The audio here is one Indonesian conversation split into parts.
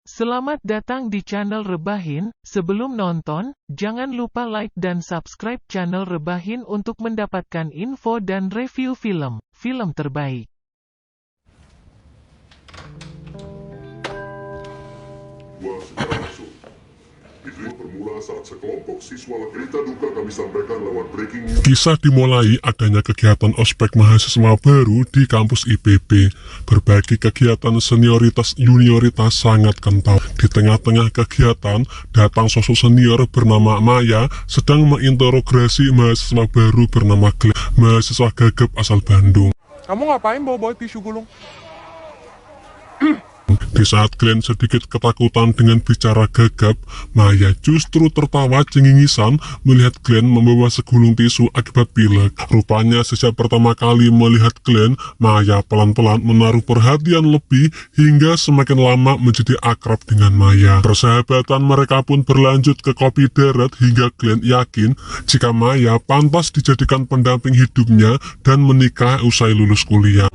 Selamat datang di channel Rebahin. Sebelum nonton, jangan lupa like dan subscribe channel Rebahin untuk mendapatkan info dan review film terbaik. Video bermula saat sekelompok siswa berita duka kami sampaikan lewat breaking news. Kisah dimulai adanya kegiatan ospek mahasiswa baru di kampus IPB. Berbagai kegiatan senioritas junioritas sangat kental. Di tengah-tengah kegiatan, datang sosok senior bernama Maya sedang menginterogasi mahasiswa baru bernama Glenn, mahasiswa gagap asal Bandung. Kamu ngapain bawa-bawa tisu gulung? Di saat Glenn sedikit ketakutan dengan bicara gagap, Maya justru tertawa cengingisan melihat Glenn membawa segulung tisu akibat pilek. Rupanya sejak pertama kali melihat Glenn, Maya pelan-pelan menaruh perhatian lebih hingga semakin lama menjadi akrab dengan Maya. Persahabatan mereka pun berlanjut ke kopi deret hingga Glenn yakin jika Maya pantas dijadikan pendamping hidupnya dan menikah usai lulus kuliah.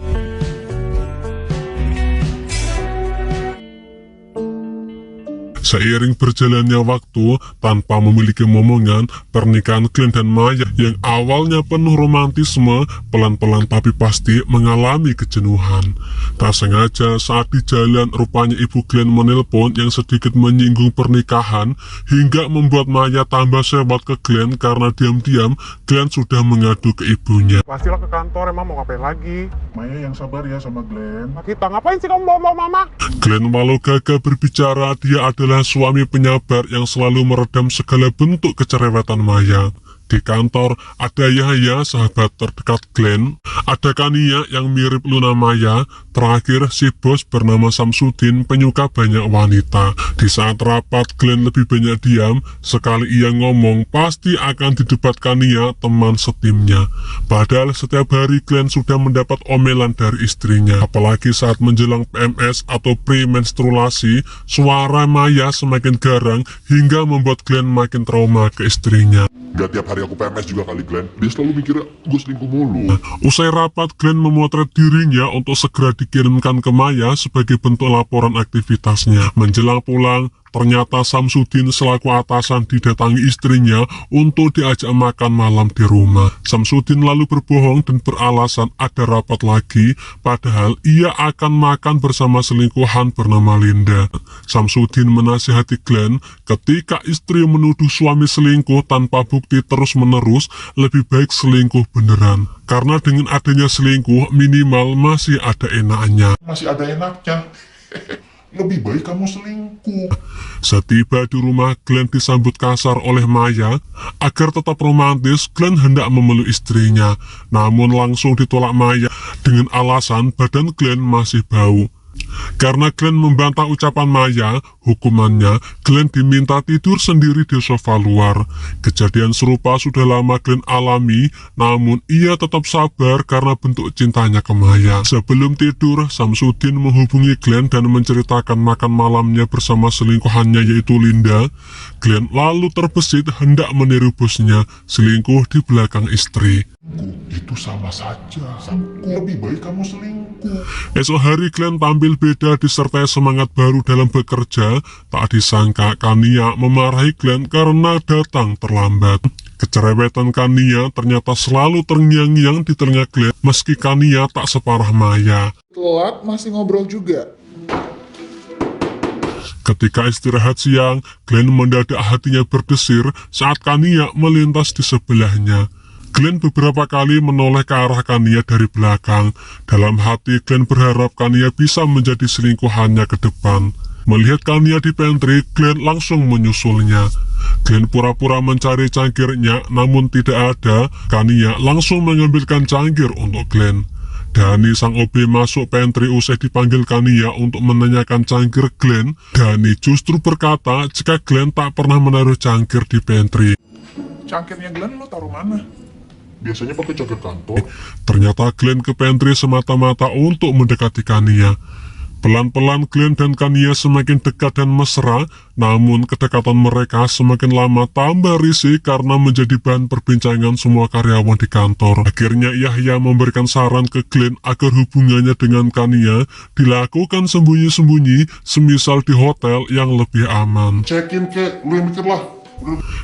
Seiring berjalannya waktu, tanpa memiliki momongan, pernikahan Glenn dan Maya yang awalnya penuh romantisme, pelan-pelan tapi pasti mengalami kejenuhan. Tak sengaja saat di jalan, rupanya ibu Glenn menelpon yang sedikit menyinggung pernikahan, hingga membuat Maya tambah sewot ke Glenn karena diam-diam Glenn sudah mengadu ke ibunya. Pastilah ke kantor, emang mau ngapain lagi? Maya yang sabar ya sama Glenn. Kita ngapain sih kamu bawa mama? Glenn walau gagah berbicara, dia adalah suami penyabar yang selalu meredam segala bentuk kecerewetan Maya. Di kantor, ada Yahya, sahabat terdekat Glenn, ada Kania yang mirip Luna Maya, terakhir si bos bernama Samsudin, penyuka banyak wanita. Di saat rapat, Glenn lebih banyak diam, sekali ia ngomong, pasti akan didebat Kania, teman setimnya. Padahal setiap hari Glenn sudah mendapat omelan dari istrinya. Apalagi saat menjelang PMS atau premenstruasi, suara Maya semakin garang, hingga membuat Glenn makin trauma ke istrinya. Gak tiap hari aku PMS juga kali Glenn. Dia selalu mikirnya gue selingkuh mulu. Usai rapat, Glenn memotret dirinya untuk segera dikirimkan ke Maya sebagai bentuk laporan aktivitasnya. Menjelang pulang, ternyata Samsudin selaku atasan didatangi istrinya untuk diajak makan malam di rumah. Samsudin lalu berbohong dan beralasan ada rapat lagi, padahal ia akan makan bersama selingkuhan bernama Linda. Samsudin menasihati Glenn, ketika istri menuduh suami selingkuh tanpa bukti terus-menerus, lebih baik selingkuh beneran. Karena dengan adanya selingkuh, minimal masih ada enaknya. Masih ada enaknya. Lebih baik kamu selingkuh. Setiba di rumah, Glenn disambut kasar oleh Maya. Agar tetap romantis, Glenn hendak memeluk istrinya. Namun langsung ditolak Maya dengan alasan badan Glenn masih bau. Karena Glenn membantah ucapan Maya, hukumannya Glenn diminta tidur sendiri di sofa luar. Kejadian serupa sudah lama Glenn alami, namun ia tetap sabar karena bentuk cintanya ke Maya. Sebelum tidur, Samsudin menghubungi Glenn dan menceritakan makan malamnya bersama selingkuhannya yaitu Linda. Glenn lalu terbesit hendak meniru bosnya, selingkuh di belakang istri. Itu sama saja. Lebih baik kamu selingkuh. Esok hari Glenn tampil beda disertai semangat baru dalam bekerja. Tak disangka Kania memarahi Glenn karena datang terlambat. Kecerewetan Kania ternyata selalu terngiang-ngiang di telinga Glenn meski Kania tak separah Maya. Telat masih ngobrol juga. Ketika istirahat siang, Glenn mendadak hatinya berdesir saat Kania melintas di sebelahnya. Glenn beberapa kali menoleh ke arah Kania dari belakang. Dalam hati, Glenn berharap Kania bisa menjadi selingkuhannya ke depan. Melihat Kania di pantry, Glenn langsung menyusulnya. Glenn pura-pura mencari cangkirnya, namun tidak ada. Kania langsung mengambilkan cangkir untuk Glenn. Dani sang OB masuk pantry usai dipanggil Kania untuk menanyakan cangkir Glenn. Dani justru berkata jika Glenn tak pernah menaruh cangkir di pantry. Cangkirnya Glenn lo taruh mana? Biasanya pakai cangkir kantor. Ternyata Glenn ke pantry semata-mata untuk mendekati Kania. Pelan-pelan Glenn dan Kania semakin dekat dan mesra, namun kedekatan mereka semakin lama tambah risih karena menjadi bahan perbincangan semua karyawan di kantor. Akhirnya Yahya memberikan saran ke Glenn agar hubungannya dengan Kania dilakukan sembunyi-sembunyi, semisal di hotel yang lebih aman. Check-in kek, lu yang mikir lah.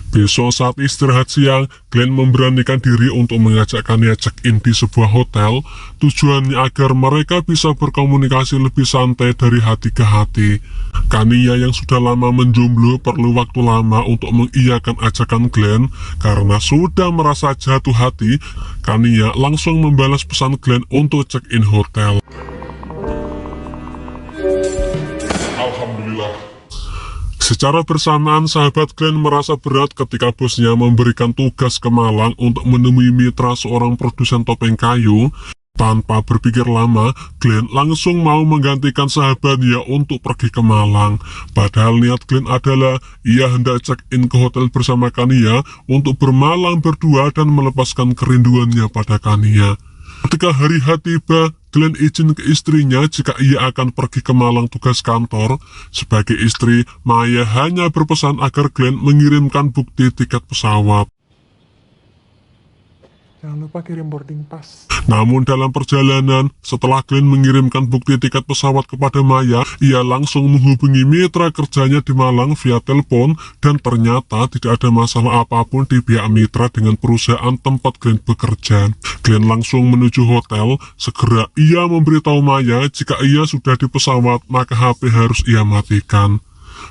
Besok saat istirahat siang, Glenn memberanikan diri untuk mengajak Kania check-in di sebuah hotel. Tujuannya agar mereka bisa berkomunikasi lebih santai dari hati ke hati. Kania yang sudah lama menjomblo perlu waktu lama untuk mengiyakan ajakan Glenn. Karena sudah merasa jatuh hati, Kania langsung membalas pesan Glenn untuk check-in hotel. Alhamdulillah. Secara bersamaan, sahabat Glenn merasa berat ketika bosnya memberikan tugas ke Malang untuk menemui mitra seorang produsen topeng kayu. Tanpa berpikir lama, Glenn langsung mau menggantikan sahabatnya untuk pergi ke Malang. Padahal niat Glenn adalah ia hendak check-in ke hotel bersama Kania untuk bermalam berdua dan melepaskan kerinduannya pada Kania. Ketika hari H tiba, Glenn izin ke istrinya jika ia akan pergi ke Malang tugas kantor. Sebagai istri, Maya hanya berpesan agar Glenn mengirimkan bukti tiket pesawat. Jangan lupa kirim boarding pass. Namun dalam perjalanan, setelah Glenn mengirimkan bukti tiket pesawat kepada Maya, ia langsung menghubungi mitra kerjanya di Malang via telepon dan ternyata tidak ada masalah apapun di pihak mitra dengan perusahaan tempat Glenn bekerja. Glenn langsung menuju hotel. Segera ia memberitahu Maya jika ia sudah di pesawat, maka HP harus ia matikan.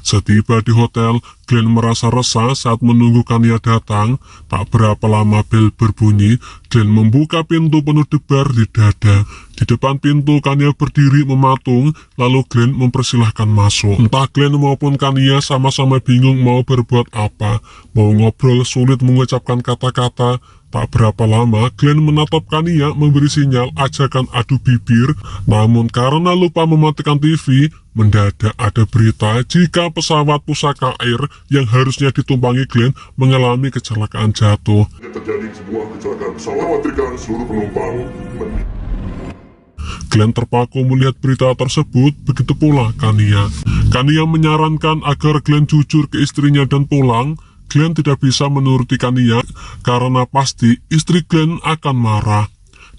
Setiba di hotel, Glenn merasa resah saat menunggu Kania datang. Tak berapa lama bel berbunyi, Glenn membuka pintu penuh debar di dada. Di depan pintu Kania berdiri mematung, lalu Glenn mempersilahkan masuk. Entah Glenn maupun Kania sama-sama bingung mau berbuat apa. Mau ngobrol sulit mengucapkan kata-kata. Tak berapa lama, Glenn menatap Kania memberi sinyal ajakan adu bibir. Namun karena lupa mematikan TV, mendadak ada berita jika pesawat pusaka air yang harusnya ditumpangi Glenn mengalami kecelakaan jatuh. Terjadi sebuah kecelakaan pesawat, khawatirkan seluruh penumpang. Glenn terpaku melihat berita tersebut, begitu pula Kania. Kania menyarankan agar Glenn jujur ke istrinya dan pulang. Glenn tidak bisa menuruti Kania karena pasti istri Glenn akan marah.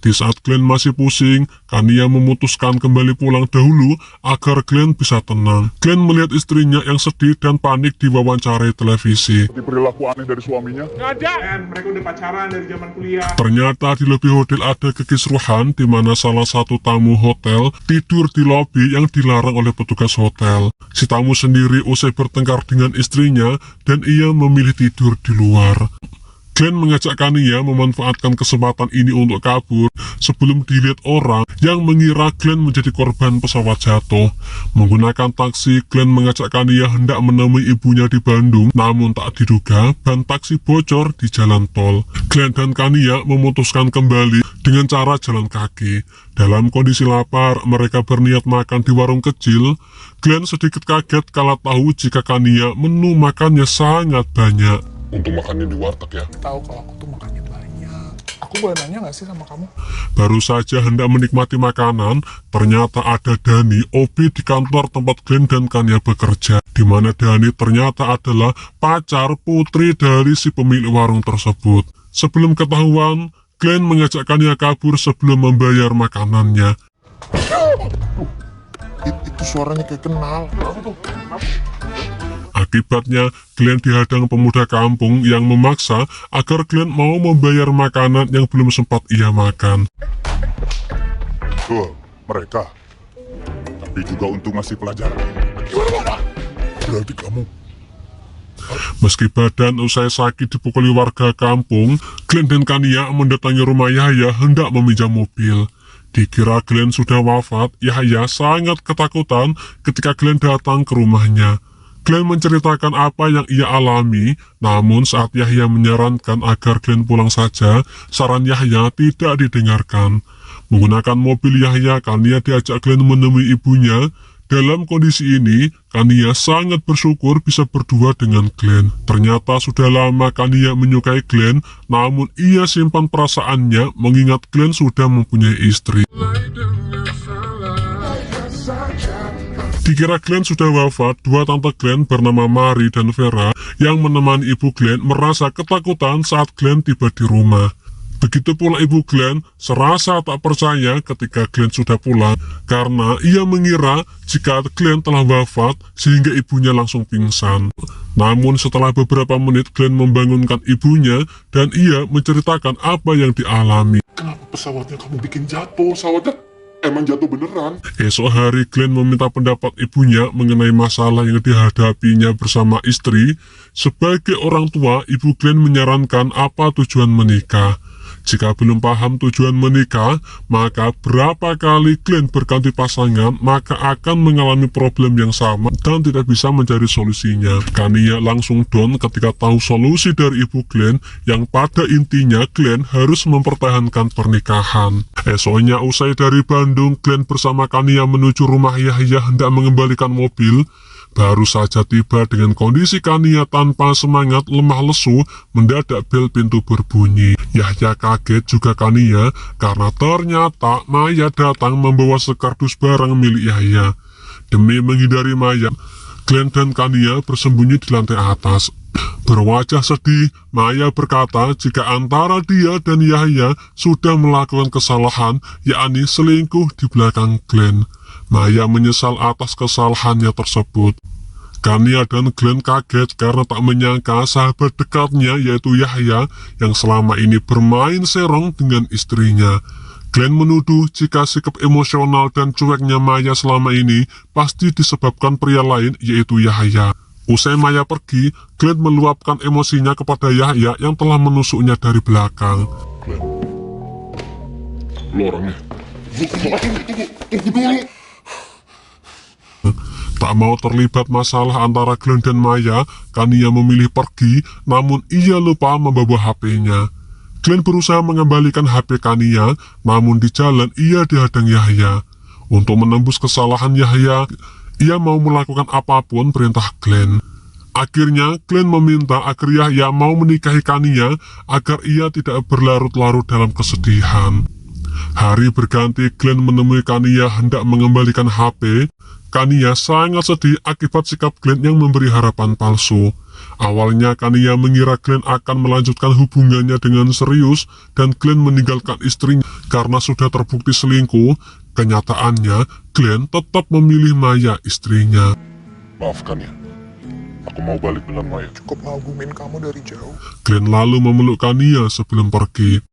Di saat Glenn masih pusing, Kania memutuskan kembali pulang dahulu agar Glenn bisa tenang. Glenn melihat istrinya yang sedih dan panik diwawancarai televisi. Seperti perilaku aneh dari suaminya. Nggak ada. Dan mereka udah pacaran dari zaman kuliah. Ternyata di lobi hotel ada kekisruhan di mana salah satu tamu hotel tidur di lobi yang dilarang oleh petugas hotel. Si tamu sendiri usai bertengkar dengan istrinya dan ia memilih tidur di luar. Glenn mengajak Kania memanfaatkan kesempatan ini untuk kabur sebelum dilihat orang yang mengira Glenn menjadi korban pesawat jatuh. Menggunakan taksi, Glenn mengajak Kania hendak menemui ibunya di Bandung, namun tak diduga ban taksi bocor di jalan tol. Glenn dan Kania memutuskan kembali dengan cara jalan kaki. Dalam kondisi lapar, mereka berniat makan di warung kecil. Glenn sedikit kaget kala tahu jika Kania menu makannya sangat banyak. Untuk makannya di warteg ya. Tahu kalau aku tuh makannya banyak. Aku boleh nanya nggak sih sama kamu? Baru saja hendak menikmati makanan, ternyata ada Dani, OB di kantor tempat Glenn dan Kania bekerja. Di mana Dani ternyata adalah pacar putri dari si pemilik warung tersebut. Sebelum ketahuan, Glenn mengajak Kania kabur sebelum membayar makanannya. Itu suaranya kayak kenal. Akibatnya, Glenn dihadang pemuda kampung yang memaksa agar Glenn mau membayar makanan yang belum sempat ia makan. Mereka. Tapi juga untuk ngasih pelajaran. Berarti kamu. Meski badan usai sakit dipukuli warga kampung, Glenn dan Kania mendatangi rumah Yahya hendak meminjam mobil. Dikira Glenn sudah wafat, Yahya sangat ketakutan ketika Glenn datang ke rumahnya. Glenn menceritakan apa yang ia alami, namun saat Yahya menyarankan agar Glenn pulang saja, saran Yahya tidak didengarkan. Menggunakan mobil Yahya, Kania diajak Glenn menemui ibunya. Dalam kondisi ini, Kania sangat bersyukur bisa berdua dengan Glenn. Ternyata sudah lama Kania menyukai Glenn, namun ia simpan perasaannya mengingat Glenn sudah mempunyai istri. Dikira Glenn sudah wafat, dua tante Glenn bernama Mary dan Vera yang menemani ibu Glenn merasa ketakutan saat Glenn tiba di rumah. Begitu pula ibu Glenn serasa tak percaya ketika Glenn sudah pulang karena ia mengira jika Glenn telah wafat sehingga ibunya langsung pingsan. Namun setelah beberapa menit Glenn membangunkan ibunya dan ia menceritakan apa yang dialami. Kenapa pesawatnya kamu bikin jatuh? Pesawatnya emang jatuh beneran? Esok hari Glenn meminta pendapat ibunya mengenai masalah yang dihadapinya bersama istri. Sebagai orang tua, ibu Glenn menyarankan apa tujuan menikah. Jika belum paham tujuan menikah, maka berapa kali Glenn berganti pasangan, maka akan mengalami problem yang sama dan tidak bisa mencari solusinya. Kania langsung down ketika tahu solusi dari ibu Glenn, yang pada intinya Glenn harus mempertahankan pernikahan. Esoknya usai dari Bandung, Glenn bersama Kania menuju rumah Yahya hendak mengembalikan mobil. Baru saja tiba dengan kondisi Kania tanpa semangat, lemah lesu, mendadak bel pintu berbunyi. Yahya kaget juga Kania karena ternyata Maya datang membawa sekardus barang milik Yahya. Demi menghindari Maya, Glenn dan Kania bersembunyi di lantai atas. Berwajah sedih, Maya berkata jika antara dia dan Yahya sudah melakukan kesalahan, yakni selingkuh di belakang Glenn. Maya menyesal atas kesalahannya tersebut. Kania dan Glenn kaget karena tak menyangka sahabat dekatnya yaitu Yahya yang selama ini bermain serong dengan istrinya. Glenn menuduh jika sikap emosional dan cueknya Maya selama ini pasti disebabkan pria lain yaitu Yahya. Usai Maya pergi, Glenn meluapkan emosinya kepada Yahya yang telah menusuknya dari belakang. Glenn, lo orangnya. Tunggu dulu. Tak mau terlibat masalah antara Glenn dan Maya, Kania memilih pergi, namun ia lupa membawa HP-nya. Glenn berusaha mengembalikan HP Kania, namun di jalan ia dihadang Yahya. Untuk menembus kesalahan Yahya, ia mau melakukan apapun perintah Glenn. Akhirnya, Glenn meminta agar Yahya mau menikahi Kania agar ia tidak berlarut-larut dalam kesedihan. Hari berganti, Glenn menemui Kania hendak mengembalikan HP. Kania sangat sedih akibat sikap Glenn yang memberi harapan palsu. Awalnya Kania mengira Glenn akan melanjutkan hubungannya dengan serius dan Glenn meninggalkan istrinya karena sudah terbukti selingkuh. Kenyataannya, Glenn tetap memilih Maya, istrinya. Maafkan ya, aku mau balik dengan Maya. Cukup ngagumin kamu dari jauh. Glenn lalu memeluk Kania sebelum pergi.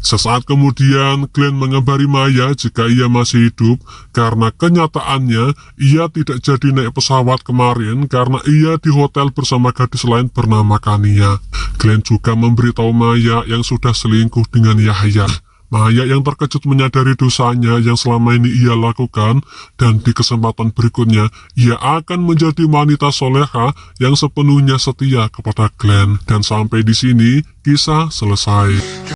Sesaat kemudian, Glenn mengabari Maya jika ia masih hidup karena kenyataannya ia tidak jadi naik pesawat kemarin karena ia di hotel bersama gadis lain bernama Kania. Glenn juga memberitahu Maya yang sudah selingkuh dengan Yahya. Maya yang terkejut menyadari dosanya yang selama ini ia lakukan dan di kesempatan berikutnya ia akan menjadi wanita soleha yang sepenuhnya setia kepada Glenn. Dan sampai di sini kisah selesai.